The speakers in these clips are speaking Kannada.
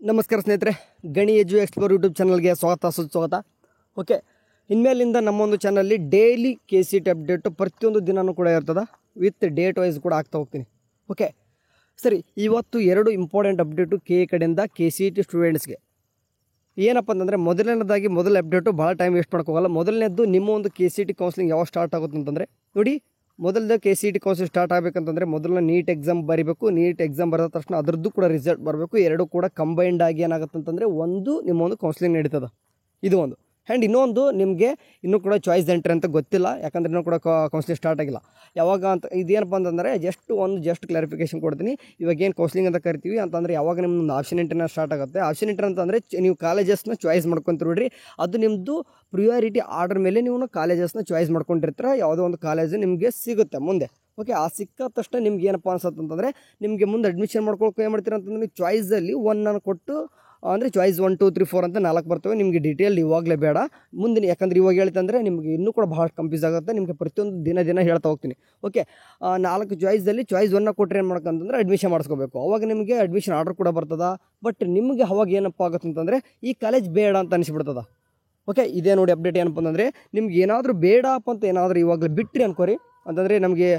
ನಮಸ್ಕಾರ ಸ್ನೇಹಿತರೆ, ಗಣಿ ಎಜು ಎಕ್ಸ್ಪ್ಲೋರ್ ಯೂಟ್ಯೂಬ್ ಚಾನಲ್ಗೆ ಸುಸ್ವಾಗತ. ಓಕೆ, ಇನ್ಮೇಲಿಂದ ನಮ್ಮೊಂದು ಚಾನಲ್ಲಿ ಡೈಲಿ KCET ಅಪ್ಡೇಟು ಪ್ರತಿಯೊಂದು ದಿನವೂ ಕೂಡ ಇರ್ತದೆ. ವಿತ್ ಡೇಟ್ ವೈಸ್ ಕೂಡ ಆಗ್ತಾ ಹೋಗ್ತೀನಿ. ಓಕೆ ಸರಿ, ಇವತ್ತು ಎರಡು ಇಂಪಾರ್ಟೆಂಟ್ ಅಪ್ಡೇಟು ಕಡೆಯಿಂದ KCET ಸ್ಟೂಡೆಂಟ್ಸ್ಗೆ. ಏನಪ್ಪ ಅಂತಂದರೆ, ಮೊದಲನೇದಾಗಿ ಮೊದಲ ಅಪ್ಡೇಟು ಭಾಳ ಟೈಮ್ ವೇಸ್ಟ್ ಮಾಡೋಕ್ಕೋಗಲ್ಲ. ಮೊದಲನೇದು ನಿಮ್ಮ ಒಂದು KCET ಕೌನ್ಸಿಲಿಂಗ್ ಯಾವಾಗ ಸ್ಟಾರ್ಟ್ ಆಗುತ್ತೆ ಅಂತಂದರೆ, ನೋಡಿ, ಮೊದಲದ KCET ಕೌನ್ಸಿಲಿಂಗ್ ಸ್ಟಾರ್ಟ್ ಆಗಬೇಕಂತಂದರೆ ಮೊದಲನೇ ನೀಟ್ ಎಕ್ಸಾಮ್ ಬರೀಬೇಕು. ನೀಟ್ ಎಕ್ಸಾಮ್ ಬರೆದ ತಕ್ಷಣ ಅದರದ್ದು ಕೂಡ ರಿಸಲ್ಟ್ ಬರಬೇಕು. ಎರಡು ಕೂಡ ಕಂಬೈಂಡ್ ಆಗಿ ಏನಾಗುತ್ತೆ ಅಂತಂದರೆ ನಿಮ್ಮ ಒಂದು ಕೌನ್ಸಿಲಿಂಗ್ ನಡೀತದೆ. ಇದು ಒಂದು. ಆ್ಯಂಡ್ ಇನ್ನೊಂದು, ನಿಮಗೆ ಇನ್ನೂ ಕೂಡ ಚಾಯ್ಸ್ ಎಂಟ್ರಿ ಅಂತ ಗೊತ್ತಿಲ್ಲ, ಯಾಕಂದರೆ ಇನ್ನೂ ಕೂಡ ಕೌನ್ಸಿಲಿಂಗ್ ಸ್ಟಾರ್ಟ್ ಆಗಿಲ್ಲ. ಯಾವಾಗ ಅಂತ ಇದೇನಪ್ಪ ಅಂತಂದರೆ ಜಸ್ಟ್ ಕ್ಲಾರಿಫಿಕೇಷನ್ ಕೊಡ್ತೀನಿ. ಇವಾಗ ಏನು ಕೌನ್ಸಿಲಿಂಗ್ ಅಂತ ಕರಿತೀವಿ ಅಂತಂದರೆ, ಯಾವಾಗ ನಿಮ್ಮದು ಆಪ್ಷನ್ ಎಂಟ್ರಿನ ಸ್ಟಾರ್ಟ್ ಆಗುತ್ತೆ. ಆಪ್ಷನ್ ಎಂಟ್ರಿ ಅಂತಂದರೆ ನೀವು ಕಾಲೇಜಸ್ನ ಚಾಯ್ಸ್ ಮಾಡ್ಕೊತ ನೋಡ್ರಿ. ಅದು ನಿಮ್ಮದು ಪ್ರಿಯಾರಿಟಿ ಆರ್ಡರ್ ಮೇಲೆ ನೀವು ಕಾಲೇಜಸ್ನ ಚಾಯ್ಸ್ ಮಾಡ್ಕೊಂಡಿರ್ತೀರ. ಯಾವುದೋ ಒಂದು ಕಾಲೇಜು ನಿಮಗೆ ಸಿಗುತ್ತೆ ಮುಂದೆ. ಓಕೆ, ಆ ಸಿಕ್ಕ ತಕ್ಷಣ ನಿಮ್ಗೆ ಏನಪ್ಪ ಅನ್ಸುತ್ತೆ ಅಂತಂದರೆ, ನಿಮಗೆ ಮುಂದೆ ಅಡ್ಮಿಷನ್ ಮಾಡ್ಕೊಳಕ್ಕೆ ಏನು ಮಾಡ್ತೀರ ಅಂತಂದರೆ, ಚಾಯ್ಸಲ್ಲಿ 1 ಕೊಟ್ಟು, ಅಂದರೆ ಚಾಯ್ಸ್ 1 2 3 4 ಅಂತ 4 ಬರ್ತವೆ. ನಿಮಗೆ ಡೀಟೇಲ್ ಇವಾಗಲೇ ಬೇಡ, ಮುಂದಿನ, ಯಾಕಂದರೆ ಇವಾಗ ಹೇಳ್ತಂದರೆ ನಿಮಗೆ ಇನ್ನೂ ಕೂಡ ಭಾಳ ಕನ್ಫ್ಯೂಸ್ ಆಗುತ್ತೆ. ನಿಮಗೆ ಪ್ರತಿಯೊಂದು ದಿನ ಹೇಳ್ತಾ ಹೋಗ್ತೀನಿ. ಓಕೆ, 4 ಚಾಯ್ಸಲ್ಲಿ ಚಾಯ್ಸ್ 1 ಕೊಟ್ಟರೆ ಏನು ಮಾಡ್ಬೇಕಂತಂದರೆ ಅಡ್ಮಿಷನ್ ಮಾಡಿಸ್ಕೋಬೇಕು. ಅವಾಗ ನಿಮಗೆ ಅಡ್ಮಿಷನ್ ಆರ್ಡರ್ ಕೂಡ ಬರ್ತದೆ. ಬಟ್ ನಿಮಗೆ ಅವಾಗ ಏನಪ್ಪ ಆಗುತ್ತೆ ಅಂತಂದರೆ, ಈ ಕಾಲೇಜ್ ಬೇಡ ಅಂತ ಅನಿಸ್ಬಿಡ್ತದೆ. ಓಕೆ, ಇದೇ ನೋಡಿ ಅಪ್ಡೇಟ್. ಏನಪ್ಪ ಅಂತಂದರೆ, ನಿಮ್ಗೆ ಏನಾದರೂ ಬೇಡಪ್ಪ ಅಂತ ಏನಾದರೂ ಇವಾಗಲೇ ಬಿಟ್ಟರೆ ಅನ್ಕೋರಿ ಅಂತಂದರೆ, ನಮಗೆ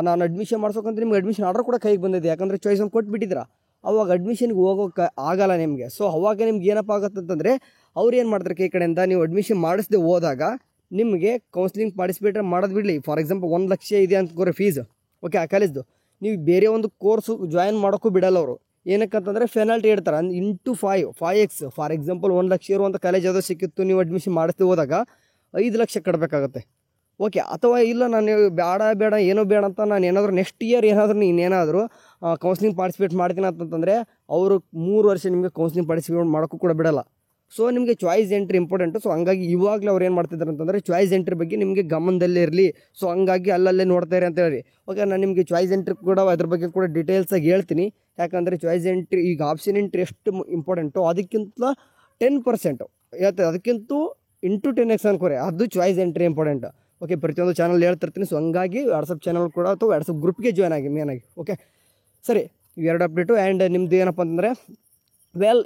ನಾನು ಅಡ್ಮಿಷನ್ ಮಾಡ್ಸೋಕಂತ ನಿಮ್ಗೆ ಅಡ್ಮಿಷನ್ ಆರ್ಡರ್ ಕೂಡ ಕೈಗೆ ಬಂದಿದೆ. ಯಾಕಂದರೆ ಚಾಯ್ಸ್ 1 ಕೊಟ್ಬಿಟ್ಟಿದ್ರ, ಅವಾಗ ಅಡ್ಮಿಷನ್ಗೆ ಹೋಗೋಕೆ ಆಗಲ್ಲ ನಿಮಗೆ. ಸೊ ಅವಾಗ ನಿಮ್ಗೆ ಏನಪ್ಪ ಆಗುತ್ತೆ ಅಂತಂದರೆ, ಅವ್ರು ಏನು ಮಾಡ್ತಾರೆ ಕಡೆಯಿಂದ, ನೀವು ಅಡ್ಮಿಷನ್ ಮಾಡಿಸದೆ ಹೋದಾಗ ನಿಮಗೆ ಕೌನ್ಸಿಲಿಂಗ್ ಪಾರ್ಟಿಸಿಪೇಟ್ ಮಾಡೋದು ಬಿಡಲಿ. ಫಾರ್ ಎಕ್ಸಾಂಪಲ್ 1 ಲಕ್ಷ ಇದೆ ಅಂದ್ಕೋರಿ ಫೀಸ್. ಓಕೆ, ಆ ಕಾಲೇಜ್ದು ನೀವು ಬೇರೆ ಒಂದು ಕೋರ್ಸು ಜಾಯಿನ್ ಮಾಡೋಕ್ಕೂ ಬಿಡಲ್ಲ ಅವರು. ಏನಕ್ಕಂತಂದರೆ ಪೆನಾಲ್ಟಿ ಇಡ್ತಾರೆ. Into 5x. For example 1 lakh ಇರುವಂಥ ಕಾಲೇಜ್ ಯಾವುದೋ ಸಿಕ್ಕಿತ್ತು, ನೀವು ಅಡ್ಮಿಷನ್ ಮಾಡಿಸ್ದೆ ಹೋದಾಗ 5 ಲಕ್ಷ ಕಟ್ಟಬೇಕಾಗತ್ತೆ. ಓಕೆ, ಅಥವಾ ಇಲ್ಲ ನಾನು ಬೇಡ ಏನೋ ಬೇಡ ಅಂತ ನಾನು ಏನಾದರೂ ನೆಕ್ಸ್ಟ್ ಇಯರ್ ನೀನೇನಾದರೂ ಕೌನ್ಸಿಲಿಂಗ್ ಪಾರ್ಟಿಸಿಪೇಟ್ ಮಾಡ್ತೀನಿ ಅಂತಂತಂದರೆ, ಅವರು 3 ವರ್ಷ ನಿಮಗೆ ಕೌನ್ಸಿಲಿಂಗ್ ಪಾರ್ಟಿಸಿಪೇಟ್ ಮಾಡೋಕ್ಕೂ ಕೂಡ ಬಿಡಲ್ಲ. ಸೊ ನಿಮಗೆ ಚಾಯ್ಸ್ ಎಂಟ್ರಿ ಇಂಪಾರ್ಟೆಂಟು. ಸೊ ಹಂಗಾಗಿ ಇವಾಗಲೇ ಅವ್ರು ಏನು ಮಾಡ್ತಿದ್ದಾರೆ ಅಂತಂದರೆ, ಚಾಯ್ಸ್ ಎಂಟ್ರಿ ಬಗ್ಗೆ ನಿಮಗೆ ಗಮನದಲ್ಲೇ ಇರಲಿ. ಸೊ ಹಂಗಾಗಿ ಅಲ್ಲಲ್ಲೇ ನೋಡ್ತಾರೆ ಅಂತ ಹೇಳಿ. ಓಕೆ, ನಾನು ನಿಮಗೆ ಚಾಯ್ಸ್ ಎಂಟ್ರಿ ಕೂಡ ಅದ್ರ ಬಗ್ಗೆ ಕೂಡ ಡೀಟೇಲ್ಸಾಗಿ ಹೇಳ್ತೀನಿ. ಯಾಕಂದರೆ ಚಾಯ್ಸ್ ಎಂಟ್ರಿ, ಈಗ ಆಪ್ಷನ್ ಎಂಟ್ರಿ ಎಷ್ಟು ಇಂಪಾರ್ಟೆಂಟು, ಅದಕ್ಕಿಂತ 10% ಹೇಳ್ತಾರೆ. ಅದಕ್ಕಿಂತ ಇಂಟು 10x ಅನ್ಕೋರೆ, ಅದು ಚಾಯ್ಸ್ ಎಂಟ್ರಿ ಇಂಪಾರ್ಟೆಂಟ್. ಓಕೆ, ಪ್ರತಿಯೊಂದು ಚಾನಲ್ ಹೇಳ್ತಿರ್ತೀನಿ. ಸೊ ಹಂಗಾಗಿ ವಾಟ್ಸಪ್ ಚಾನಲ್ ಕೂಡ ಅಥವಾ ವಾಟ್ಸಪ್ ಗ್ರೂಪ್ಗೆ ಜಾಯ್ನ್ ಆಗಿ ಮೇನಾಗಿ. ಓಕೆ ಸರಿ, ಇವೆರಡು ಅಪ್ಡೇಟು. ಆ್ಯಂಡ್ ನಿಮ್ಮದು ಏನಪ್ಪ ಅಂತಂದರೆ,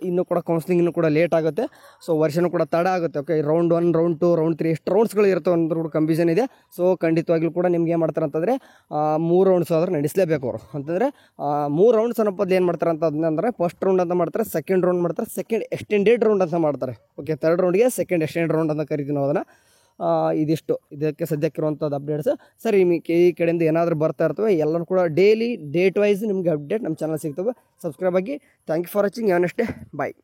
ಇನ್ನೂ ಕೂಡ ಕೌನ್ಸಿಲಿಂಗ್ ಇನ್ನೂ ಕೂಡ ಲೇಟ್ ಆಗುತ್ತೆ. ಸೊ ವರ್ಷನೂ ಕೂಡ ತಡ ಆಗುತ್ತೆ. ಓಕೆ, ರೌಂಡ್ 1 ರೌಂಡ್ 2 ರೌಂಡ್ 3 ಎಷ್ಟು ರೌಂಡ್ಸ್ಗಳು ಇರ್ತವೆ ಅನ್ನೋದು ಕೂಡ ಕನ್ಫ್ಯೂಷನ್ ಇದೆ. ಸೊ ಖಂಡಿತವಾಗ್ಲೂ ಕೂಡ ನಿಮ್ಗೆ ಏನು ಮಾಡ್ತಾರೆ ಅಂತಂದರೆ, 3 ರೌಂಡ್ಸ್ ಆದರೂ ನಡೆಸಲೇಬೇಕು ಅವರು. ಅಂತಂದರೆ 3 ರೌಂಡ್ಸ್ ಅನ್ನೋದು ಏನು ಮಾಡ್ತಾರೆ ಅಂತಂದರೆ, ಫಸ್ಟ್ ರೌಂಡ್ ಅಂತ ಮಾಡ್ತಾರೆ, ಸೆಕೆಂಡ್ ರೌಂಡ್ ಮಾಡ್ತಾರೆ, ಸೆಕೆಂಡ್ ಎಕ್ಸ್ಟೆಂಡೆಡ್ ರೌಂಡ್ ಅಂತ ಮಾಡ್ತಾರೆ. ಓಕೆ, 3rd ರೌಂಡ್ಗೆ ಸೆಕೆಂಡ್ ಎಕ್ಸ್ಟೆಂಡೆಡ್ ರೌಂಡ್ ಅಂತ ಕರಿತೀವಿ ನಾವು ಅದನ್ನು. ಇದಿಷ್ಟು ಇದಕ್ಕೆ ಸದ್ಯಕ್ಕಿರುವಂಥದ್ದು ಅಪ್ಡೇಟ್ಸ್. ಸರಿ, ಈ ಕಡೆಯಿಂದ ಏನಾದರೂ ಬರ್ತಾ ಇರ್ತವೆ, ಎಲ್ಲರೂ ಕೂಡ ಡೈಲಿ ಡೇಟ್ ವೈಸ್ ನಿಮಗೆ ಅಪ್ಡೇಟ್ ನಮ್ಮ ಚಾನಲ್ ಸಿಗ್ತವೆ. ಸಬ್ಸ್ಕ್ರೈಬ್ ಆಗಿ. Thank you for watching. Next day bye.